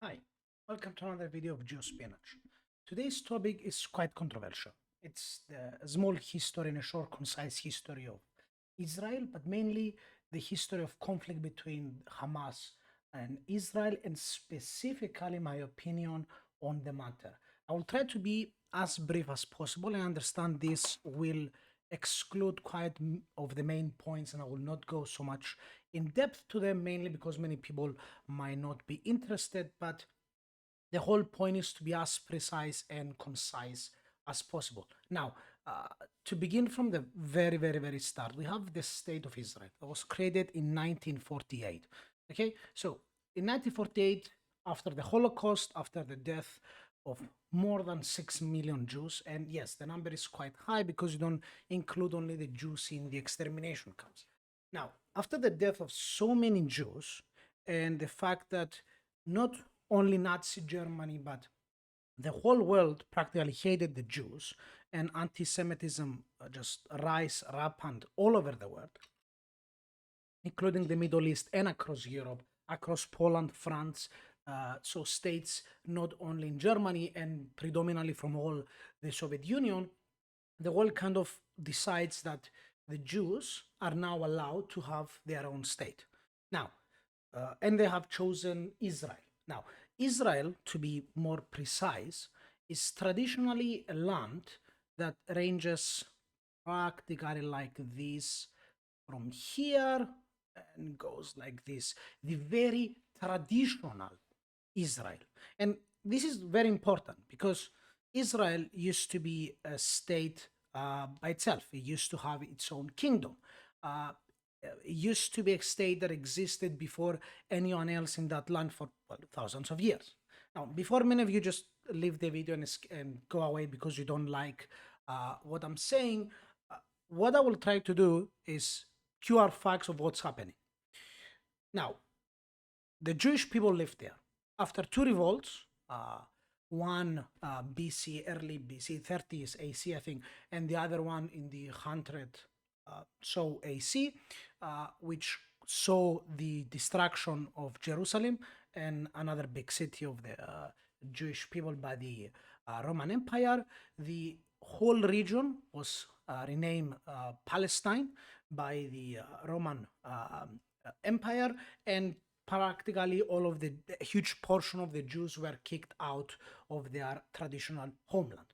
Hi, welcome to another video of Geospinach. Today's topic is quite controversial. It's the small history and a short, concise history of Israel, but mainly the history of conflict between Hamas and Israel, and specifically my opinion on the matter. I will try to be as brief as possible. I understand this will exclude quite of the main points, and I will not go so much in depth to them, mainly because many people might not be interested, but the whole point is to be as precise and concise as possible. Now, to begin from the very start, we have the State of Israel that was created in 1948. Okay, so in 1948, after the Holocaust, after the death of more than 6 million Jews, and yes, the number is quite high because you don't include only the Jews in the extermination camps. Now, after the death of so many Jews, and the fact that not only Nazi Germany, but the whole world practically hated the Jews, and anti-Semitism just rise rampant all over the world, including the Middle East and across Europe, across Poland, France, so states not only in Germany and predominantly from all the Soviet Union. The world kind of decides that the Jews are now allowed to have their own state. Now, and they have chosen Israel. Now, Israel, to be more precise, is traditionally a land that ranges practically like this from here and goes like this. The very traditional Israel. And this is very important because Israel used to be a state by itself. It used to have its own kingdom. It used to be a state that existed before anyone else in that land for thousands of years. Now, before many of you just leave the video and go away because you don't like what I'm saying, what I will try to do is QR facts of what's happening. Now, the Jewish people lived there. After two revolts, one BC, early BC, 30s AC, I think, and the other one in the 100 so AC, which saw the destruction of Jerusalem and another big city of the Jewish people by the Roman Empire. The whole region was renamed Palestine by the Roman Empire, and practically all of the huge portion of the Jews were kicked out of their traditional homeland.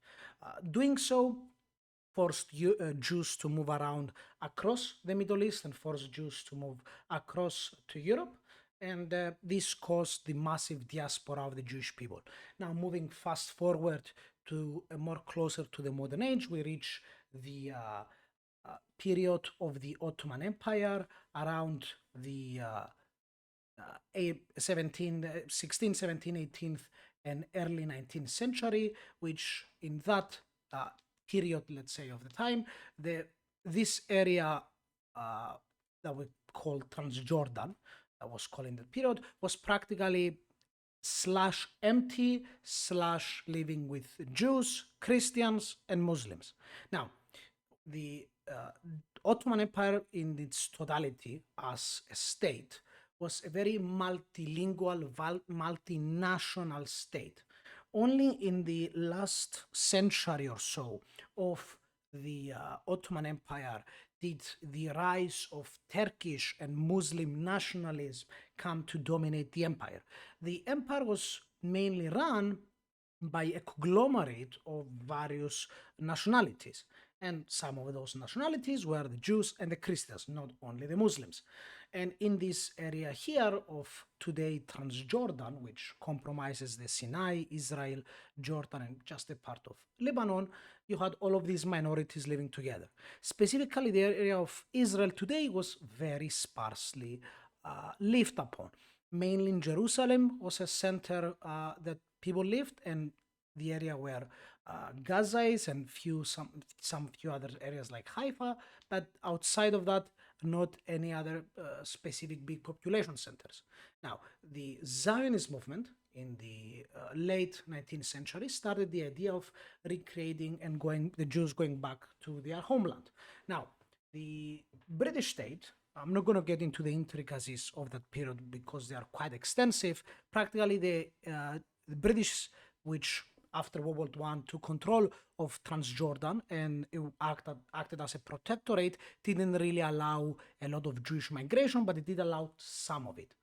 Doing so forced Jews to move around across the Middle East and forced Jews to move across to Europe. And this caused the massive diaspora of the Jewish people. Now, moving fast forward to more closer to the modern age, we reach the period of the Ottoman Empire around the 16th, 17th, 18th, and early 19th century, which in that period, let's say, of the time, this area that we call Transjordan, that was called in that period, was practically /empty / living with Jews, Christians, and Muslims. Now, the Ottoman Empire in its totality as a state was a very multilingual, multinational state. Only in the last century or so of the Ottoman Empire did the rise of Turkish and Muslim nationalism come to dominate the empire. The empire was mainly run by a conglomerate of various nationalities. And some of those nationalities were the Jews and the Christians, not only the Muslims. And in this area here of today Transjordan, which compromises the Sinai, Israel, Jordan, and just a part of Lebanon, you had all of these minorities living together. Specifically, the area of Israel today was very sparsely lived upon. Mainly in Jerusalem was a center that people lived, and the area where Gaza is, and few other areas like Haifa, but outside of that, not any other specific big population centers. Now, the Zionist movement in the late 19th century started the idea of recreating and the Jews going back to their homeland. Now, the British state I'm not going to get into the intricacies of that period because they are quite extensive. Practically, the British, which after World War I took control of Transjordan and it acted as a protectorate, didn't really allow a lot of Jewish migration, but it did allow some of it.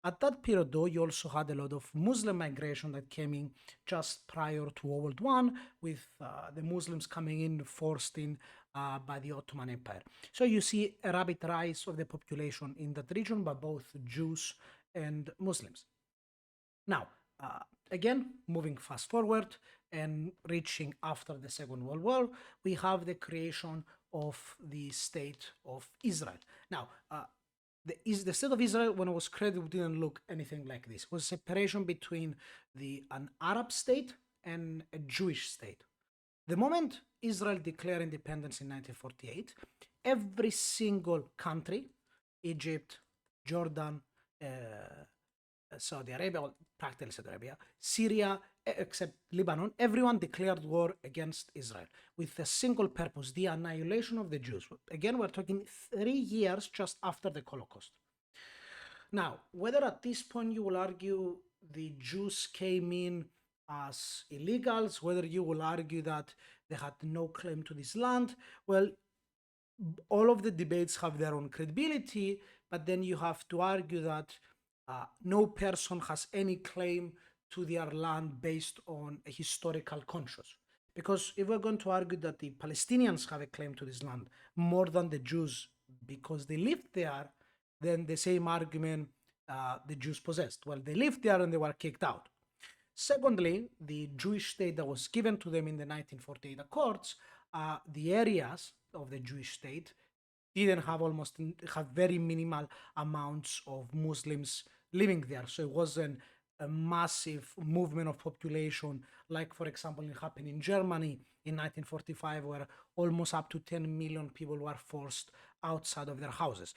At that period, though, you also had a lot of Muslim migration that came in just prior to World War I, with the Muslims coming in, forced in by the Ottoman Empire. So you see a rapid rise of the population in that region by both Jews and Muslims. Now, again, moving fast forward and reaching after the Second World War, we have the creation of the State of Israel. Now, the State of Israel, when it was created, didn't look anything like this. It was a separation between an Arab state and a Jewish state. The moment Israel declared independence in 1948, every single country, Egypt, Jordan, Saudi Arabia, well, practically Saudi Arabia, Syria, except Lebanon, everyone declared war against Israel with a single purpose, the annihilation of the Jews. Again, we're talking 3 years just after the Holocaust. Now, whether at this point you will argue the Jews came in as illegals, whether you will argue that they had no claim to this land, well, all of the debates have their own credibility, but then you have to argue that no person has any claim to their land based on a historical conscience. Because if we're going to argue that the Palestinians have a claim to this land more than the Jews because they lived there, then the same argument the Jews possessed. Well, they lived there and they were kicked out. Secondly, the Jewish state that was given to them in the 1948 Accords, the areas of the Jewish state didn't have very minimal amounts of Muslims living there. So it wasn't a massive movement of population, like, for example, it happened in Germany in 1945, where almost up to 10 million people were forced outside of their houses.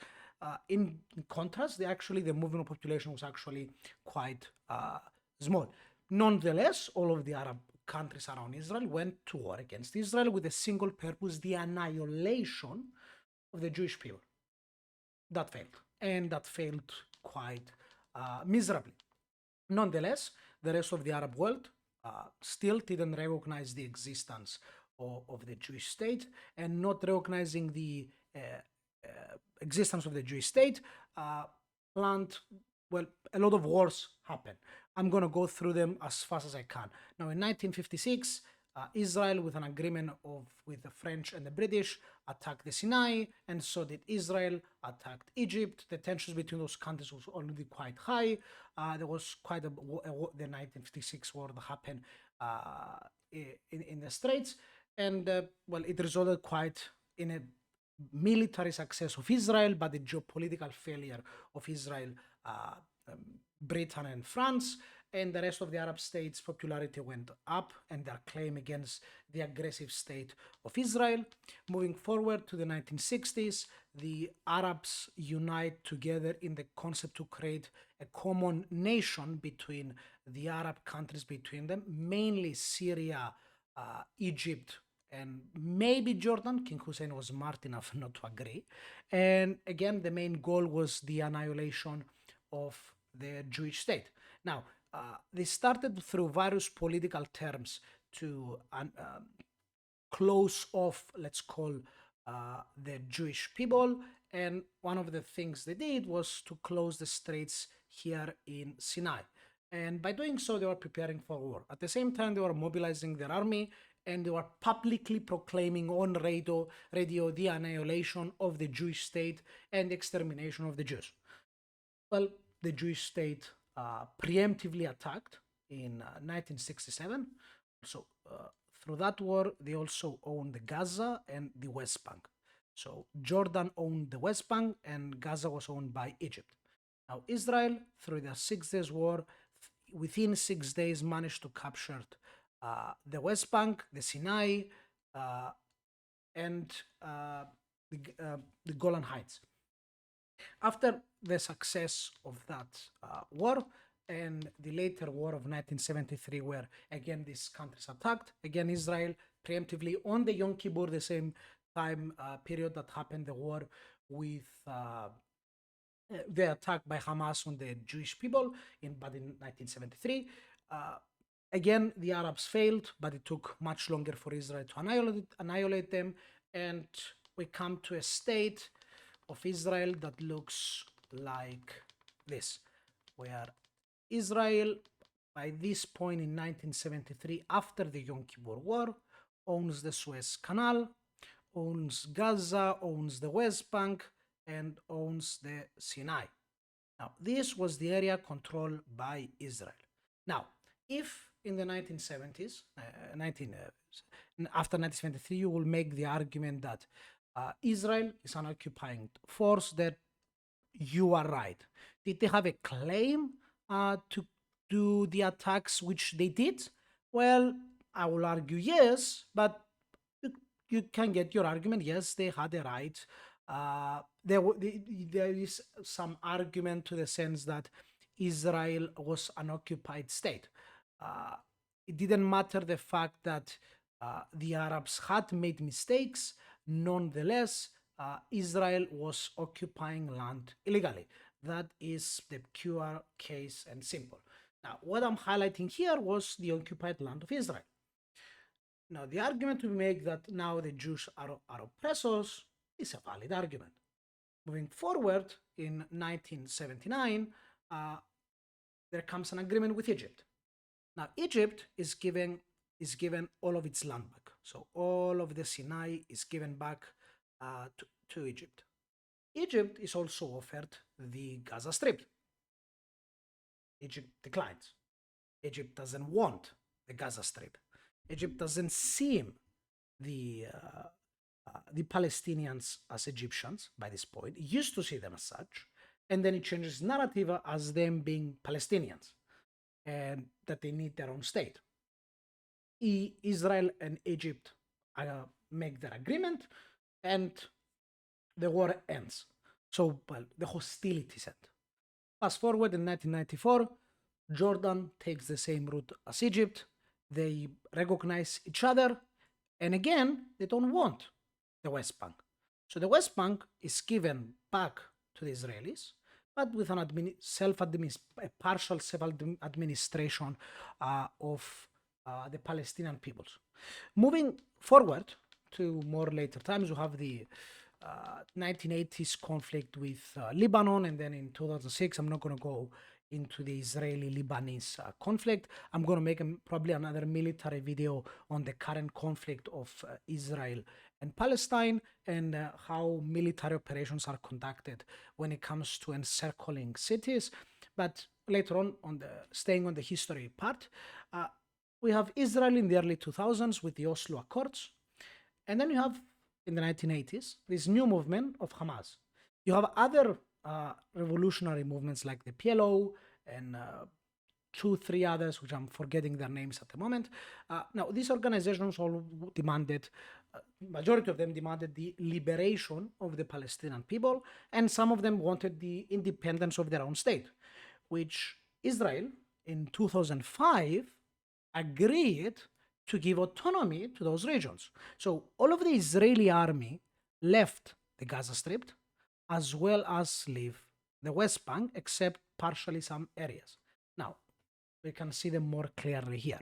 In contrast, the movement of population was actually quite small. Nonetheless, all of the Arab countries around Israel went to war against Israel with a single purpose, the annihilation of the Jewish people. That failed, and that failed quite miserably. Nonetheless, the rest of the Arab world still didn't recognize the existence of the Jewish state, and not recognizing the existence of the Jewish state planned, well, a lot of wars happened. I'm going to go through them as fast as I can. Now, in 1956, Israel, with an agreement with the French and the British, attacked the Sinai, and so did Israel, attacked Egypt. The tensions between those countries was already quite high. There was quite the 1956 war that happened in the Straits, and well, it resulted quite in a military success of Israel, but the geopolitical failure of Israel, Britain and France, and the rest of the Arab states' popularity went up and their claim against the aggressive state of Israel. Moving forward to the 1960s, the Arabs unite together in the concept to create a common nation between the Arab countries between them, mainly Syria, Egypt, and maybe Jordan. King Hussein was smart enough not to agree. And again, the main goal was the annihilation of the Jewish state. Now, they started through various political terms to close off, let's call, the Jewish people. And one of the things they did was to close the straits here in Sinai. And by doing so, they were preparing for war. At the same time, they were mobilizing their army, and they were publicly proclaiming on radio the annihilation of the Jewish state and the extermination of the Jews. Well, the Jewish state preemptively attacked in 1967. So through that war, they also owned Gaza and the West Bank. So Jordan owned the West Bank and Gaza was owned by Egypt. Now Israel, through their 6 days war, within 6 days managed to capture the West Bank, the Sinai, and the Golan Heights. After the success of that war and the later war of 1973, where again these countries attacked, again Israel preemptively on the Yom Kippur, the same time period that happened the war with the attack by Hamas on the Jewish people in 1973. Again, the Arabs failed, but it took much longer for Israel to annihilate them. And we come to a state of Israel that looks like this, where Israel, by this point in 1973, after the Yom Kippur War, owns the Suez Canal, owns Gaza, owns the West Bank, and owns the Sinai. Now, this was the area controlled by Israel. Now, if in the 1970s, after 1973, you will make the argument that Israel is an occupying force, that you are right. Did they have a claim to do the attacks which they did? Well, I will argue yes, but you can get your argument. Yes, they had a right. There is some argument to the sense that Israel was an occupied state. It didn't matter the fact that the Arabs had made mistakes. Nonetheless, Israel was occupying land illegally. That is the pure case and simple. Now, what I'm highlighting here was the occupied land of Israel. Now, the argument we make that now the Jews are oppressors is a valid argument. Moving forward, in 1979, there comes an agreement with Egypt. Now, Egypt is given all of its land back. So all of the Sinai is given back to Egypt. Egypt is also offered the Gaza Strip. Egypt declines. Egypt doesn't want the Gaza Strip. Egypt doesn't see the Palestinians as Egyptians by this point. It used to see them as such, and then it changes narrative as them being Palestinians and that they need their own state. Israel and Egypt make their agreement, and the war ends. So, well, the hostilities end. Fast forward in 1994, Jordan takes the same route as Egypt. They recognize each other, and again, they don't want the West Bank. So the West Bank is given back to the Israelis, but with an a partial self-administration of the Palestinian peoples. Moving forward to more later times, we have the 1980s conflict with Lebanon, and then in 2006, I'm not going to go into the Israeli-Lebanese conflict. I'm going to make probably another military video on the current conflict of Israel and Palestine, and how military operations are conducted when it comes to encircling cities. But later on, staying on the history part, we have Israel in the early 2000s with the Oslo Accords, and then you have in the 1980s this new movement of Hamas. You have other revolutionary movements like the PLO and 2-3 others, which I'm forgetting their names at the moment. Now, these organizations all demanded, majority of them demanded the liberation of the Palestinian people, and some of them wanted the independence of their own state, which Israel in 2005 agreed to give autonomy to those regions. So all of the Israeli army left the Gaza Strip, as well as leave the West Bank, except partially some areas. Now, we can see them more clearly here.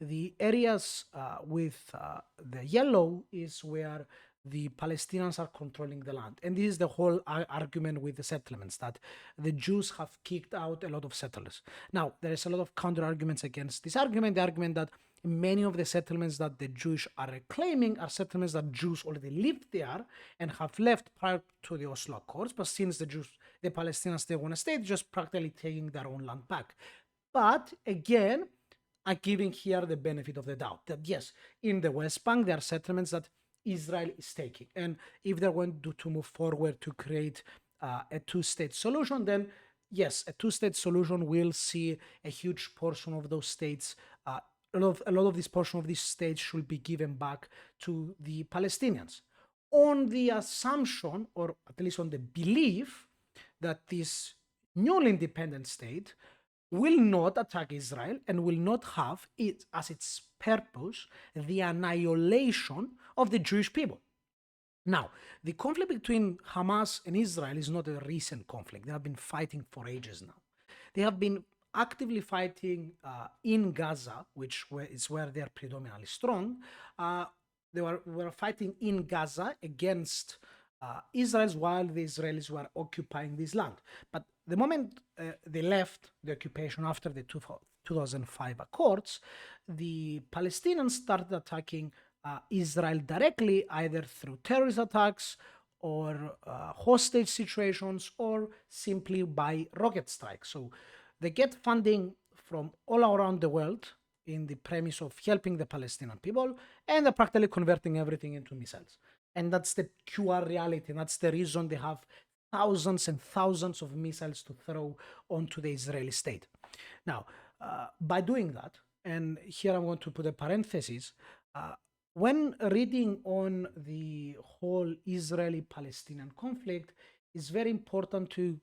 The areas with the yellow is where the Palestinians are controlling the land. And this is the whole argument with the settlements, that the Jews have kicked out a lot of settlers. Now, there is a lot of counter arguments against this argument, the argument that many of the settlements that the Jews are reclaiming are settlements that Jews already lived there and have left prior to the Oslo Accords, but since the Palestinians, they want to stay, just practically taking their own land back. But again, I'm giving here the benefit of the doubt that yes, in the West Bank, there are settlements that Israel is taking. And if they're going to move forward to create a two-state solution, then yes, a two-state solution will see a huge portion of those states, a lot of this portion of these states should be given back to the Palestinians, on the assumption, or at least on the belief, that this newly independent state will not attack Israel and will not have it as its purpose the annihilation of the Jewish people. Now, the conflict between Hamas and Israel is not a recent conflict. They have been fighting for ages now. They have been actively fighting in Gaza, which is where they are predominantly strong. They were fighting in Gaza against Israel while the Israelis were occupying this land. But the moment they left the occupation after the 2005 Accords, the Palestinians started attacking Israel directly, either through terrorist attacks or hostage situations or simply by rocket strikes. So they get funding from all around the world in the premise of helping the Palestinian people, and they're practically converting everything into missiles. And that's the pure reality. That's the reason they have thousands and thousands of missiles to throw onto the Israeli state. Now, by doing that, and here I'm going to put a parenthesis, when reading on the whole Israeli-Palestinian conflict, it's very important to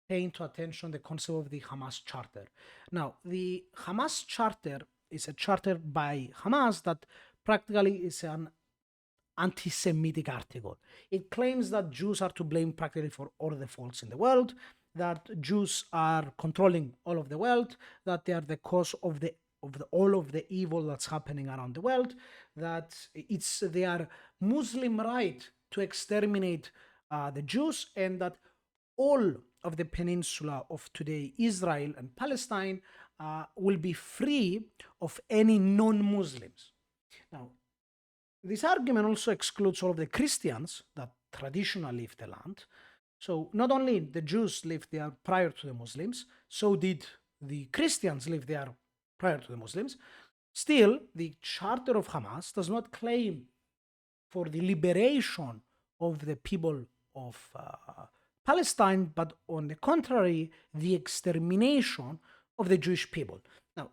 pay into attention the concept of the Hamas Charter. Now, the Hamas Charter is a charter by Hamas that practically is an anti-Semitic article. It claims that Jews are to blame practically for all the faults in the world, that Jews are controlling all of the world, that they are the cause of all of the evil that's happening around the world, that it's their Muslim right to exterminate the Jews, and that all of the peninsula of today, Israel and Palestine, will be free of any non-Muslims. Now, this argument also excludes all of the Christians that traditionally lived the land. So not only the Jews lived there prior to the Muslims, so did the Christians live there prior to the Muslims. Still, the Charter of Hamas does not claim for the liberation of the people of Palestine, but on the contrary, the extermination of the Jewish people. Now,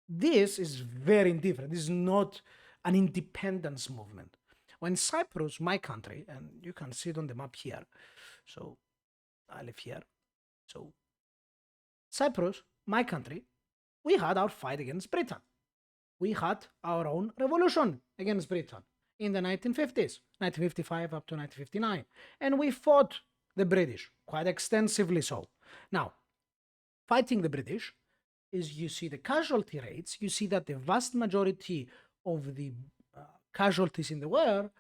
this is very different. This is not an independence movement. When Cyprus, my country, and you can see it on the map here, so I live here. So Cyprus, my country, we had our fight against Britain. We had our own revolution against Britain in the 1950s, 1955 up to 1959. And we fought the British, quite extensively so. Now, fighting the British is, you see the casualty rates, you see that the vast majority of the casualties in the war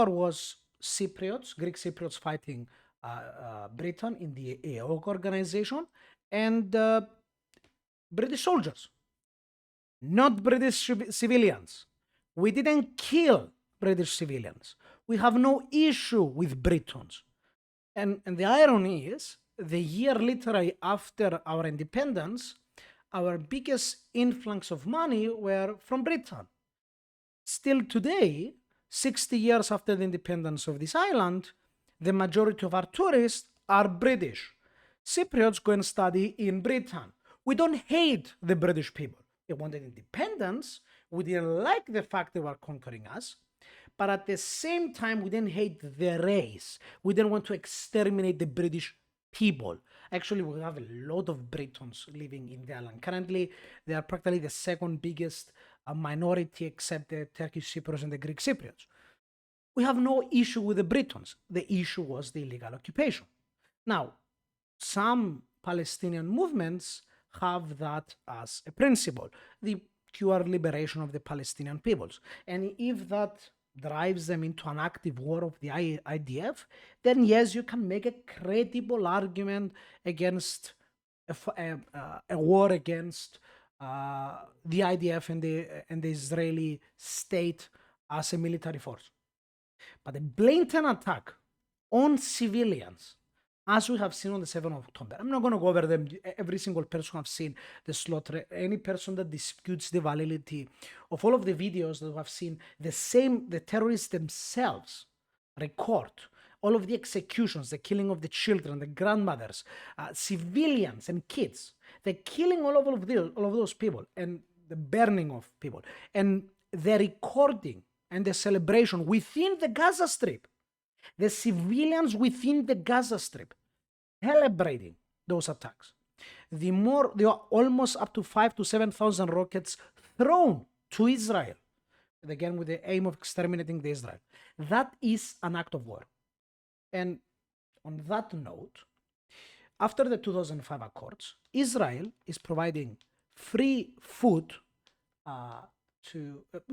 was Cypriots, Greek Cypriots fighting Britain in the EOG organization, and British soldiers, not British civilians. We didn't kill British civilians. We have no issue with Britons. And the irony is, the year literally after our independence, our biggest influx of money were from Britain. Still today, 60 years after the independence of this island, the majority of our tourists are British. Cypriots go and study in Britain. We don't hate the British people. They wanted independence. We didn't like the fact they were conquering us. But at the same time, we didn't hate the race. We didn't want to exterminate the British people. Actually, we have a lot of Britons living in the island. Currently, they are practically the second biggest minority, except the Turkish Cypriots and the Greek Cypriots. We have no issue with the Britons. The issue was the illegal occupation. Now, some Palestinian movements have that as a principle, the pure liberation of the Palestinian peoples. And if that drives them into an active war of the IDF, then yes, you can make a credible argument against a war against the IDF and the Israeli state as a military force. But a blatant attack on civilians, as we have seen on the 7th of October, I'm not going to go over them. Every single person I've seen the slaughter, any person that disputes the validity of all of the videos that we have seen, the terrorists themselves record all of the executions, the killing of the children, the grandmothers, civilians and kids, the killing all of those people, and the burning of people, and the recording and the celebration within the Gaza Strip. The civilians within the Gaza Strip celebrating those attacks. There are almost up to 5,000 to 7,000 rockets thrown to Israel. again with the aim of exterminating the Israel. That is an act of war. And on that note, after the 2005 Accords, Israel is providing free food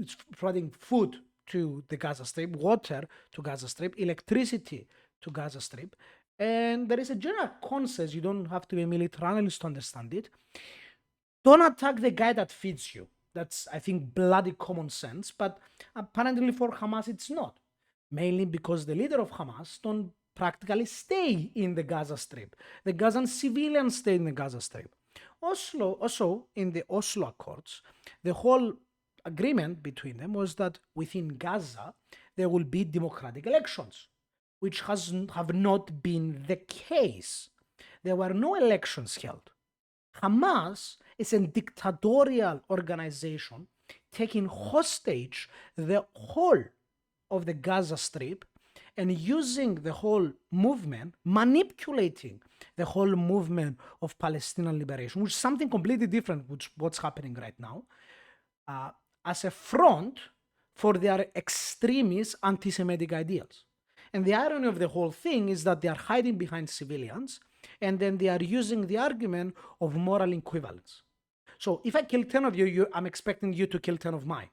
it's providing food to the Gaza Strip, water to Gaza Strip, electricity to Gaza Strip. And there is a general consensus, you don't have to be a military analyst to understand it. Don't attack the guy that feeds you. That's, I think, bloody common sense. But apparently for Hamas, it's not. Mainly because the leader of Hamas don't practically stay in the Gaza Strip. The Gazan civilians stay in the Gaza Strip. Also, in the Oslo Accords, the whole agreement between them was that within Gaza, there will be democratic elections, which have not been the case. There were no elections held. Hamas is a dictatorial organization taking hostage the whole of the Gaza Strip and using the whole movement, manipulating the whole movement of Palestinian liberation, which is something completely different with what's happening right now, as a front for their extremist anti-Semitic ideals. And the irony of the whole thing is that they are hiding behind civilians, and then they are using the argument of moral equivalence. So if I kill 10 of you, I'm expecting you to kill 10 of mine,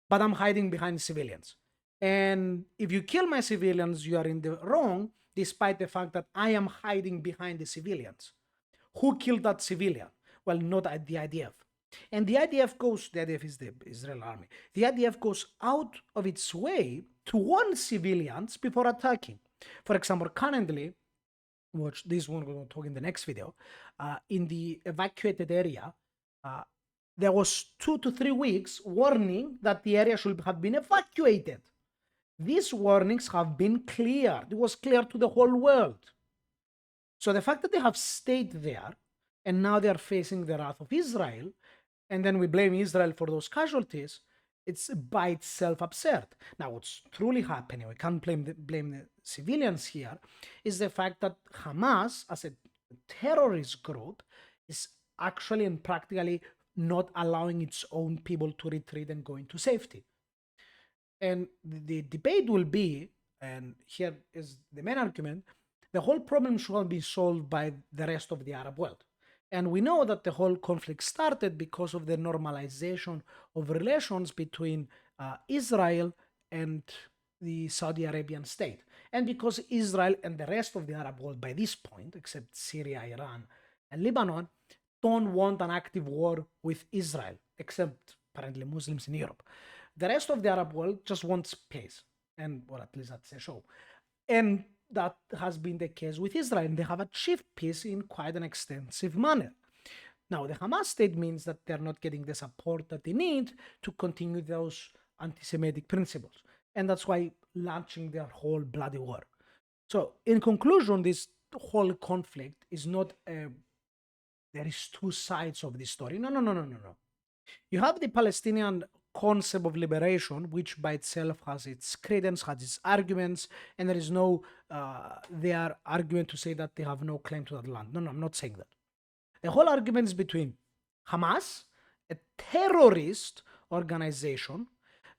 but I'm hiding behind civilians. And if you kill my civilians, you are in the wrong, despite the fact that I am hiding behind the civilians. Who killed that civilian? Well, not the IDF. And the IDF is the Israeli army. The IDF goes out of its way to warn civilians before attacking. For example, currently, which this one we'll talk in the next video, in the evacuated area, there was 2 to 3 weeks warning that the area should have been evacuated. These warnings have been cleared. It was clear to the whole world. So the fact that they have stayed there and now they are facing the wrath of Israel, and then we blame Israel for those casualties, it's by itself absurd. Now, what's truly happening, we can't blame the civilians here, is the fact that Hamas, as a terrorist group, is actually and practically not allowing its own people to retreat and go into safety. And the debate will be, and here is the main argument, the whole problem should be solved by the rest of the Arab world. And we know that the whole conflict started because of the normalization of relations between Israel and the Saudi Arabian state. And because Israel and the rest of the Arab world by this point, except Syria, Iran, and Lebanon, don't want an active war with Israel, except apparently Muslims in Europe. The rest of the Arab world just wants peace, and well, at least that's a show. And that has been the case with Israel, and they have achieved peace in quite an extensive manner. Now, the Hamas state means that they're not getting the support that they need to continue those anti-Semitic principles, and that's why launching their whole bloody war. So, in conclusion, this whole conflict is not there is two sides of this story. No. You have the Palestinian concept of liberation, which by itself has its credence, has its arguments, and there is no their argument to say that they have no claim to that land. No, I'm not saying that. The whole argument is between Hamas, a terrorist organization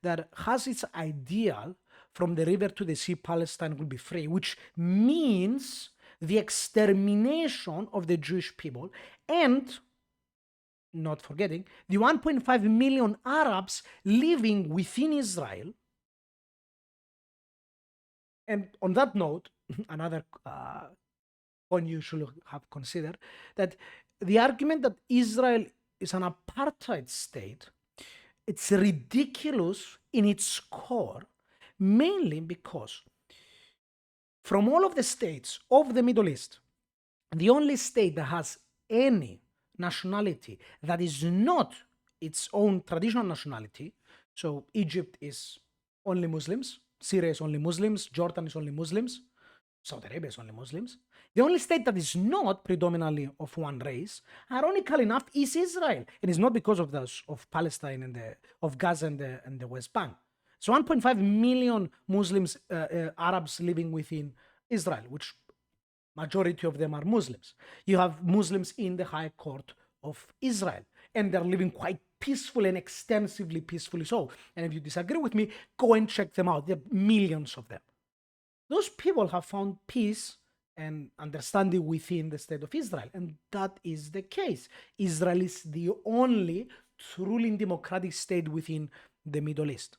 that has its ideal from the river to the sea, Palestine will be free, which means the extermination of the Jewish people, and not forgetting the 1.5 million Arabs living within Israel. And on that note, another point you should have considered, that the argument that Israel is an apartheid state, it's ridiculous in its core, mainly because from all of the states of the Middle East, the only state that has any nationality that is not its own traditional nationality, so Egypt is only Muslims, Syria is only Muslims, Jordan is only Muslims, Saudi Arabia is only Muslims. The only state that is not predominantly of one race, ironically enough, is Israel, and it's not because of those of Palestine and of Gaza and the West Bank. So 1.5 million Muslims, Arabs living within Israel, which majority of them are Muslims. You have Muslims in the High Court of Israel, and they're living quite peaceful and extensively peacefully so. And if you disagree with me, go and check them out. There are millions of them. Those people have found peace and understanding within the state of Israel. And that is the case. Israel is the only truly democratic state within the Middle East.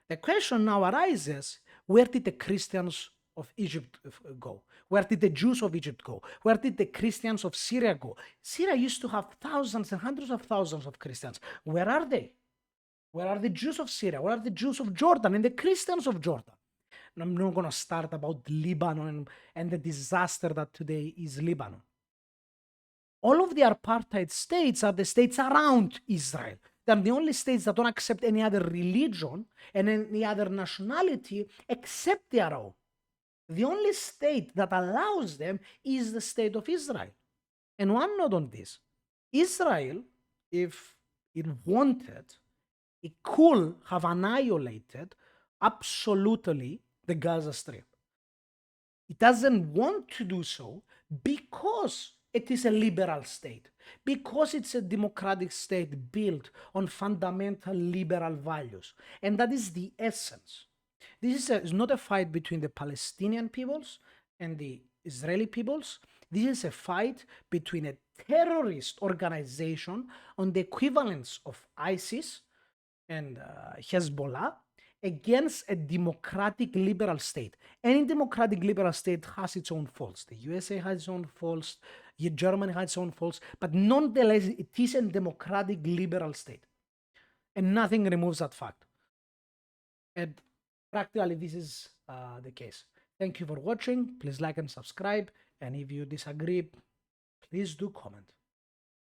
The question now arises, where did the Christians of Egypt go? Where did the Jews of Egypt go? Where did the Christians of Syria go? Syria used to have thousands and hundreds of thousands of Christians. Where are they? Where are the Jews of Syria? Where are the Jews of Jordan and the Christians of Jordan? And I'm not going to start about Lebanon and the disaster that today is Lebanon. All of the apartheid states are the states around Israel. They're the only states that don't accept any other religion and any other nationality except their own. The only state that allows them is the state of Israel. And one note on this, Israel, if it wanted, it could have annihilated absolutely the Gaza Strip. It doesn't want to do so because it is a liberal state, because it's a democratic state built on fundamental liberal values. And that is the essence. This is not a fight between the Palestinian peoples and the Israeli peoples. This is a fight between a terrorist organization on the equivalence of ISIS and Hezbollah against a democratic liberal state. Any democratic liberal state has its own faults. The USA has its own faults, Germany has its own faults, but nonetheless, it is a democratic liberal state. And nothing removes that fact. And practically, this is the case. Thank you for watching. Please like and subscribe. And if you disagree, please do comment.